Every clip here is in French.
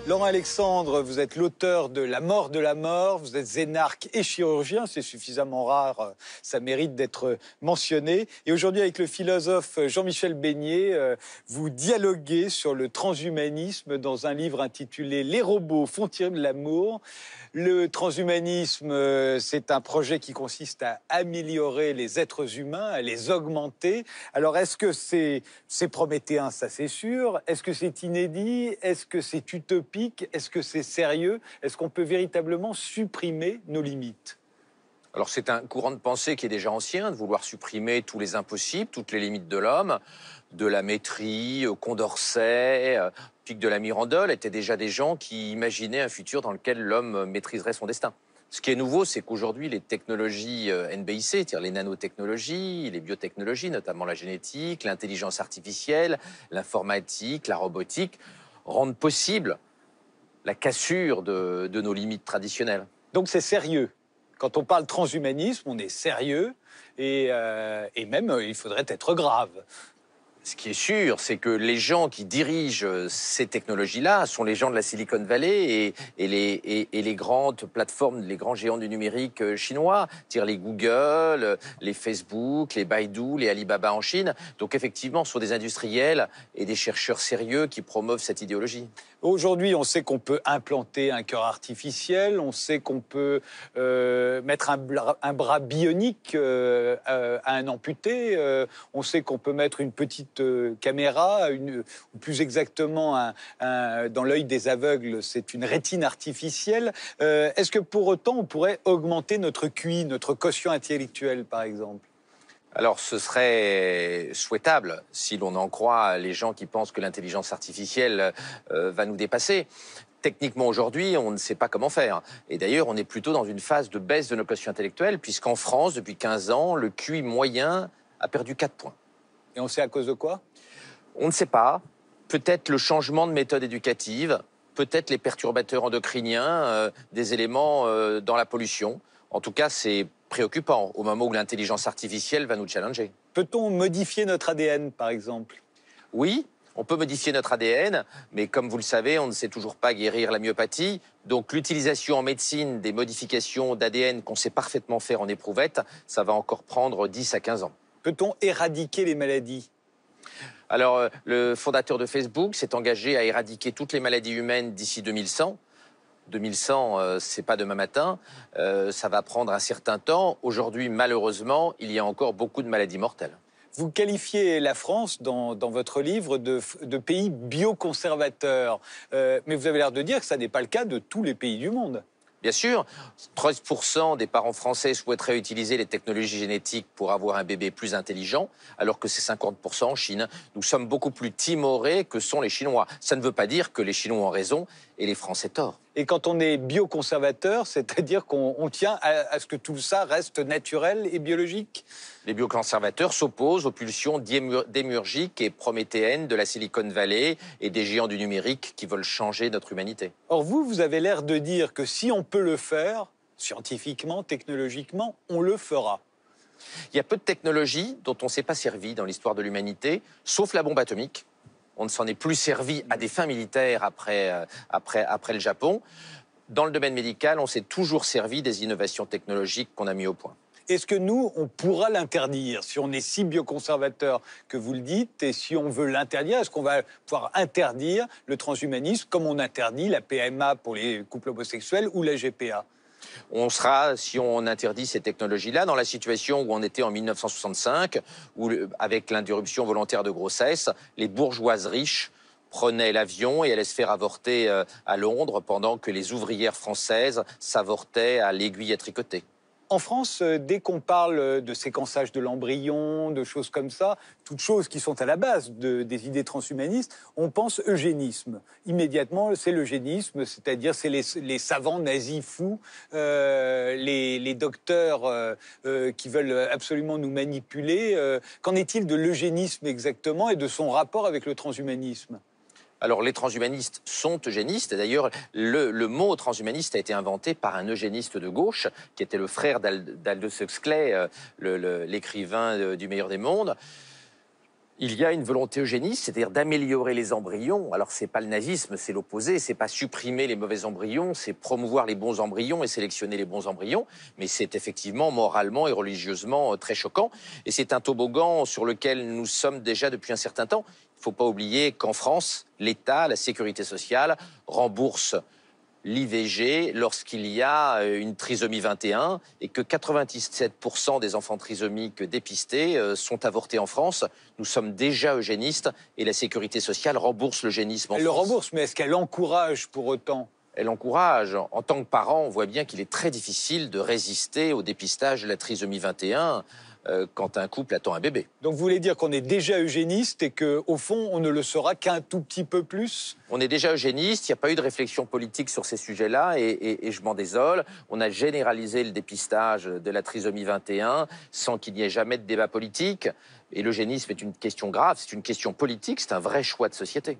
Laurent Alexandre, vous êtes l'auteur de La mort de la mort, vous êtes énarque et chirurgien, c'est suffisamment rare, ça mérite d'être mentionné. Et aujourd'hui, avec le philosophe Jean-Michel Beignet, vous dialoguez sur le transhumanisme dans un livre intitulé « Les robots font-ils l'amour ?» Le transhumanisme, c'est un projet qui consiste à améliorer les êtres humains, à les augmenter. Alors, est-ce que c'est prométhéen, ça c'est sûr? Est-ce que c'est inédit? Est-ce que c'est utopique? Est-ce que c'est sérieux? Est-ce qu'on peut véritablement supprimer nos limites? Alors c'est un courant de pensée qui est déjà ancien, de vouloir supprimer tous les impossibles, toutes les limites de l'homme, de la Métrie, Condorcet, Pic de la Mirandole, étaient déjà des gens qui imaginaient un futur dans lequel l'homme maîtriserait son destin. Ce qui est nouveau, c'est qu'aujourd'hui, les technologies NBIC, c'est-à-dire les nanotechnologies, les biotechnologies, notamment la génétique, l'intelligence artificielle, l'informatique, la robotique, rendent possible la cassure de nos limites traditionnelles. Donc c'est sérieux. Quand on parle transhumanisme, on est sérieux et même il faudrait être grave. Ce qui est sûr, c'est que les gens qui dirigent ces technologies-là sont les gens de la Silicon Valley et les grandes plateformes, les grands géants du numérique chinois, c'est-à-dire les Google, les Facebook, les Baidu, les Alibaba en Chine. Donc effectivement, ce sont des industriels et des chercheurs sérieux qui promeuvent cette idéologie. Aujourd'hui, on sait qu'on peut implanter un cœur artificiel, on sait qu'on peut mettre un bras bionique à un amputé, on sait qu'on peut mettre une petite caméra, ou plus exactement dans l'œil des aveugles, c'est une rétine artificielle. Est-ce que pour autant, on pourrait augmenter notre QI, notre quotient intellectuel, par exemple ? Alors, ce serait souhaitable si l'on en croit les gens qui pensent que l'intelligence artificielle va nous dépasser. Techniquement, aujourd'hui, on ne sait pas comment faire. Et d'ailleurs, on est plutôt dans une phase de baisse de nos quotients intellectuels, puisqu'en France, depuis 15 ans, le QI moyen a perdu 4 points. Et on sait à cause de quoi? On ne sait pas. Peut-être le changement de méthode éducative, peut-être les perturbateurs endocriniens, des éléments dans la pollution. En tout cas, c'est préoccupant au moment où l'intelligence artificielle va nous challenger. Peut-on modifier notre ADN, par exemple? Oui, on peut modifier notre ADN, mais comme vous le savez, on ne sait toujours pas guérir la myopathie. Donc l'utilisation en médecine des modifications d'ADN qu'on sait parfaitement faire en éprouvette, ça va encore prendre 10 à 15 ans. Peut-on éradiquer les maladies? Alors, le fondateur de Facebook s'est engagé à éradiquer toutes les maladies humaines d'ici 2100. 2100, c'est pas demain matin, ça va prendre un certain temps. Aujourd'hui, malheureusement, il y a encore beaucoup de maladies mortelles. Vous qualifiez la France, dans votre livre, de pays bioconservateur. Mais vous avez l'air de dire que ça n'est pas le cas de tous les pays du monde. Bien sûr, 13% des parents français souhaiteraient utiliser les technologies génétiques pour avoir un bébé plus intelligent, alors que c'est 50% en Chine. Nous sommes beaucoup plus timorés que sont les Chinois. Ça ne veut pas dire que les Chinois ont raison et les Français tort. Et quand on est bioconservateur, c'est-à-dire qu'on tient à ce que tout ça reste naturel et biologique? Les bioconservateurs s'opposent aux pulsions démiurgiques et prométhéennes de la Silicon Valley et des géants du numérique qui veulent changer notre humanité. Or, vous avez l'air de dire que si on peut le faire, scientifiquement, technologiquement, on le fera. Il y a peu de technologies dont on ne s'est pas servi dans l'histoire de l'humanité, sauf la bombe atomique. On ne s'en est plus servi à des fins militaires après le Japon. Dans le domaine médical, on s'est toujours servi des innovations technologiques qu'on a mis au point. Est-ce que nous, on pourra l'interdire? Si on est si bioconservateur que vous le dites, et si on veut l'interdire, est-ce qu'on va pouvoir interdire le transhumanisme comme on interdit la PMA pour les couples homosexuels ou la GPA? On sera, si on interdit ces technologies-là, dans la situation où on était en 1965, où, avec l'interruption volontaire de grossesse, les bourgeoises riches prenaient l'avion et allaient se faire avorter à Londres, pendant que les ouvrières françaises s'avortaient à l'aiguille à tricoter. En France, dès qu'on parle de séquençage de l'embryon, de choses comme ça, toutes choses qui sont à la base des idées transhumanistes, on pense eugénisme. Immédiatement, c'est l'eugénisme, c'est-à-dire c'est les savants nazis fous, les docteurs qui veulent absolument nous manipuler. Qu'en est-il de l'eugénisme exactement et de son rapport avec le transhumanisme ? Alors, les transhumanistes sont eugénistes. D'ailleurs, le mot transhumaniste a été inventé par un eugéniste de gauche, qui était le frère d'Aldous Huxley, l'écrivain du Meilleur des mondes. Il y a une volonté eugéniste, c'est-à-dire d'améliorer les embryons. Alors, c'est pas le nazisme, c'est l'opposé. C'est pas supprimer les mauvais embryons, c'est promouvoir les bons embryons et sélectionner les bons embryons. Mais c'est effectivement moralement et religieusement très choquant. Et c'est un toboggan sur lequel nous sommes déjà depuis un certain temps. Il ne faut pas oublier qu'en France, l'État, la sécurité sociale, rembourse l'IVG lorsqu'il y a une trisomie 21 et que 97% des enfants trisomiques dépistés sont avortés en France. Nous sommes déjà eugénistes et la sécurité sociale rembourse l'eugénisme en France. Elle le rembourse, mais est-ce qu'elle encourage pour autant ? Elle encourage. En tant que parent, on voit bien qu'il est très difficile de résister au dépistage de la trisomie 21 quand un couple attend un bébé. Donc vous voulez dire qu'on est déjà eugéniste et qu'au fond, on ne le sera qu'un tout petit peu plus ? On est déjà eugéniste, il n'y a pas eu de réflexion politique sur ces sujets-là et je m'en désole. On a généralisé le dépistage de la trisomie 21 sans qu'il n'y ait jamais de débat politique. Et l'eugénisme est une question grave, c'est une question politique, c'est un vrai choix de société.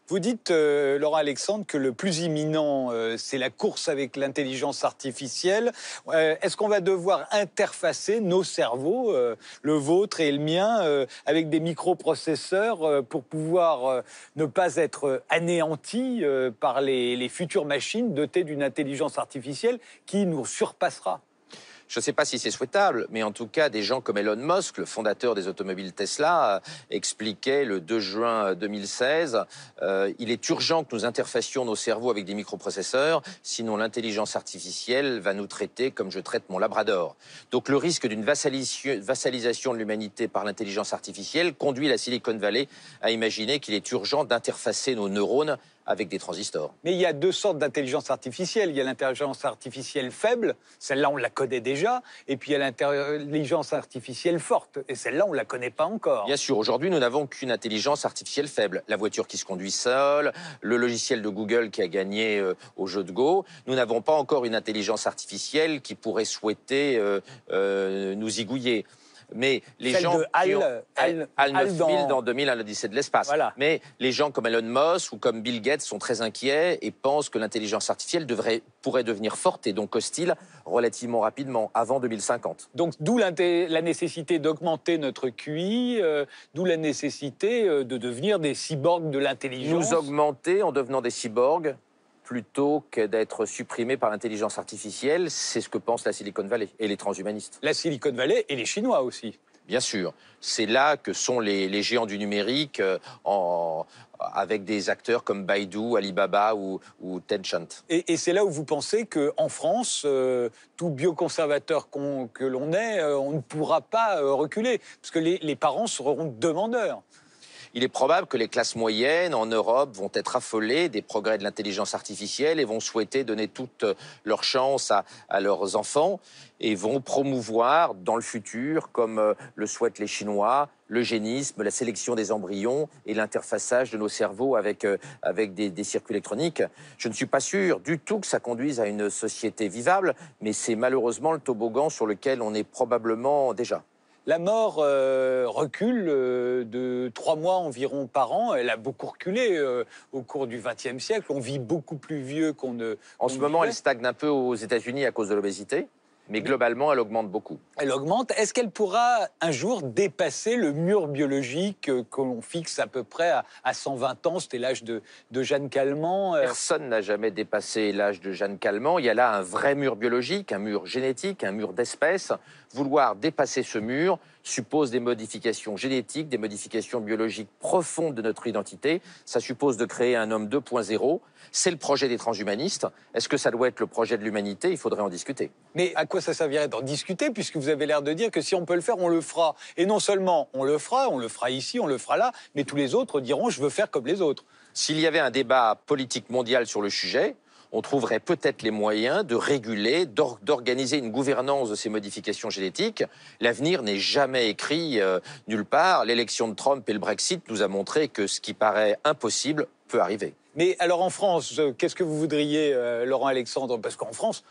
Vous dites, Laurent Alexandre, que le plus imminent, c'est la course avec l'intelligence artificielle. Est-ce qu'on va devoir interfacer nos cerveaux, le vôtre et le mien, avec des microprocesseurs pour pouvoir ne pas être anéantis par les futures machines dotées d'une intelligence artificielle qui nous surpassera ? Je ne sais pas si c'est souhaitable, mais en tout cas, des gens comme Elon Musk, le fondateur des automobiles Tesla, expliquait le 2 juin 2016 il est urgent que nous interfacions nos cerveaux avec des microprocesseurs, sinon l'intelligence artificielle va nous traiter comme je traite mon labrador. Donc le risque d'une vassalisation de l'humanité par l'intelligence artificielle conduit la Silicon Valley à imaginer qu'il est urgent d'interfacer nos neurones avec des transistors. Mais il y a deux sortes d'intelligence artificielle. Il y a l'intelligence artificielle faible, celle-là on la connaît déjà, et puis il y a l'intelligence artificielle forte, et celle-là on la connaît pas encore. Bien sûr, aujourd'hui nous n'avons qu'une intelligence artificielle faible. La voiture qui se conduit seule, le logiciel de Google qui a gagné au jeu de Go. Nous n'avons pas encore une intelligence artificielle qui pourrait souhaiter nous zigouiller. Mais les Celle gens de HAL 9000 dans 2000 à l'Odyssée de l'espace. Voilà. Mais les gens comme Elon Musk ou comme Bill Gates sont très inquiets et pensent que l'intelligence artificielle pourrait devenir forte et donc hostile relativement rapidement, avant 2050. Donc d'où la nécessité d'augmenter notre QI, d'où la nécessité de devenir des cyborgs de l'intelligence. Nous augmenter en devenant des cyborgs plutôt que d'être supprimés par l'intelligence artificielle, c'est ce que pense la Silicon Valley et les transhumanistes. La Silicon Valley et les Chinois aussi. Bien sûr. C'est là que sont les géants du numérique avec des acteurs comme Baidu, Alibaba ou Tencent. Et c'est là où vous pensez qu'en France, tout bioconservateur que l'on est, on ne pourra pas reculer, parce que les parents seront demandeurs. Il est probable que les classes moyennes en Europe vont être affolées des progrès de l'intelligence artificielle et vont souhaiter donner toute leur chance à leurs enfants et vont promouvoir dans le futur, comme le souhaitent les Chinois, l'eugénisme, la sélection des embryons et l'interfaçage de nos cerveaux avec des circuits électroniques. Je ne suis pas sûr du tout que ça conduise à une société vivable, mais c'est malheureusement le toboggan sur lequel on est probablement déjà. La mort recule de 3 mois environ par an. Elle a beaucoup reculé au cours du XXe siècle. On vit beaucoup plus vieux qu'on ne... En ce moment, elle stagne un peu aux États-Unis à cause de l'obésité. Mais globalement, elle augmente beaucoup. Elle augmente. Est-ce qu'elle pourra un jour dépasser le mur biologique que l'on fixe à peu près à 120 ans? C'était l'âge de Jeanne Calment. Personne n'a jamais dépassé l'âge de Jeanne Calment. Il y a là un vrai mur biologique, un mur génétique, un mur d'espèces. Vouloir dépasser ce mur suppose des modifications génétiques, des modifications biologiques profondes de notre identité. Ça suppose de créer un homme 2.0. C'est le projet des transhumanistes. Est-ce que ça doit être le projet de l'humanité? Il faudrait en discuter. Mais à quoi ça servirait d'en discuter, puisque vous avez l'air de dire que si on peut le faire, on le fera. Et non seulement on le fera ici, on le fera là, mais tous les autres diront « je veux faire comme les autres ». S'il y avait un débat politique mondial sur le sujet, on trouverait peut-être les moyens de réguler, d'organiser une gouvernance de ces modifications génétiques. L'avenir n'est jamais écrit nulle part. L'élection de Trump et le Brexit nous a montré que ce qui paraît impossible peut arriver. Mais alors en France, qu'est-ce que vous voudriez, Laurent Alexandre? Parce qu'en France,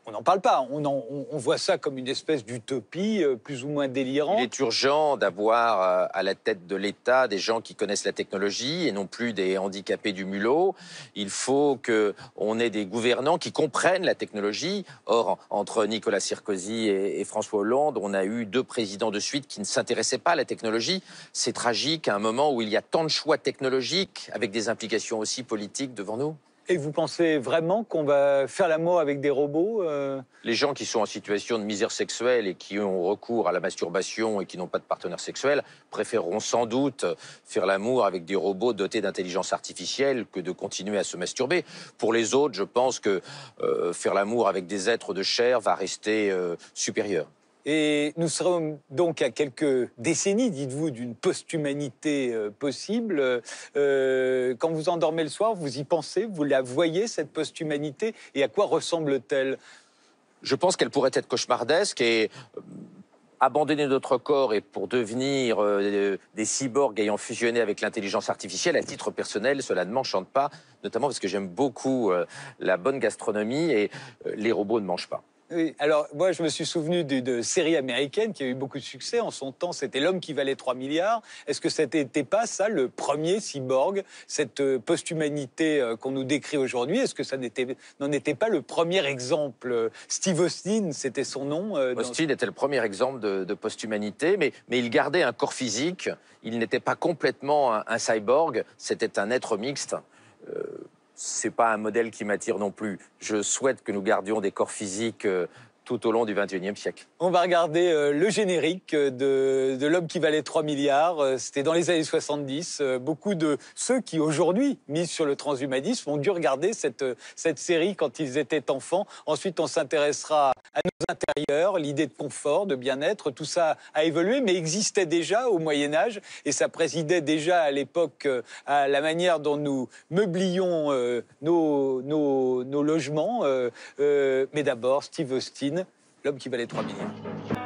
on n'en parle pas. On voit ça comme une espèce d'utopie plus ou moins délirante. Il est urgent d'avoir à la tête de l'État des gens qui connaissent la technologie et non plus des handicapés du mulot. Il faut qu'on ait des gouvernants qui comprennent la technologie. Or, entre Nicolas Sarkozy et François Hollande, on a eu 2 présidents de suite qui ne s'intéressaient pas à la technologie. C'est tragique à un moment où il y a tant de choix technologiques avec des implications aussi politiques devant nous. Et vous pensez vraiment qu'on va faire l'amour avec des robots Les gens qui sont en situation de misère sexuelle et qui ont recours à la masturbation et qui n'ont pas de partenaire sexuel préféreront sans doute faire l'amour avec des robots dotés d'intelligence artificielle que de continuer à se masturber. Pour les autres, je pense que faire l'amour avec des êtres de chair va rester supérieur. Et nous serons donc à quelques décennies, dites-vous, d'une post-humanité possible. Quand vous endormez le soir, vous y pensez, vous la voyez, cette post-humanité, et à quoi ressemble-t-elle? Je pense qu'elle pourrait être cauchemardesque et abandonner notre corps et pour devenir des cyborgs ayant fusionné avec l'intelligence artificielle, à titre personnel, cela ne m'enchante pas, notamment parce que j'aime beaucoup la bonne gastronomie et les robots ne mangent pas. Oui, alors moi je me suis souvenu d'une série américaine qui a eu beaucoup de succès en son temps, c'était L'homme qui valait 3 milliards. Est-ce que ça n'était pas ça le premier cyborg, cette post-humanité qu'on nous décrit aujourd'hui? Est-ce que ça n'en était pas le premier exemple? Steve Austin, c'était son nom. Austin était le premier exemple de post-humanité, mais il gardait un corps physique, il n'était pas complètement un cyborg, c'était un être mixte. C'est pas un modèle qui m'attire non plus. Je souhaite que nous gardions des corps physiques tout au long du XXIe siècle. On va regarder le générique de L'homme qui valait 3 milliards. C'était dans les années 70. Beaucoup de ceux qui aujourd'hui misent sur le transhumanisme ont dû regarder cette série quand ils étaient enfants. Ensuite, on s'intéressera à nos intérieurs, l'idée de confort, de bien-être. Tout ça a évolué, mais existait déjà au Moyen-Âge et ça présidait déjà à l'époque à la manière dont nous meublions nos logements. Mais d'abord, Steve Austin, L'homme qui valait 3 milliards.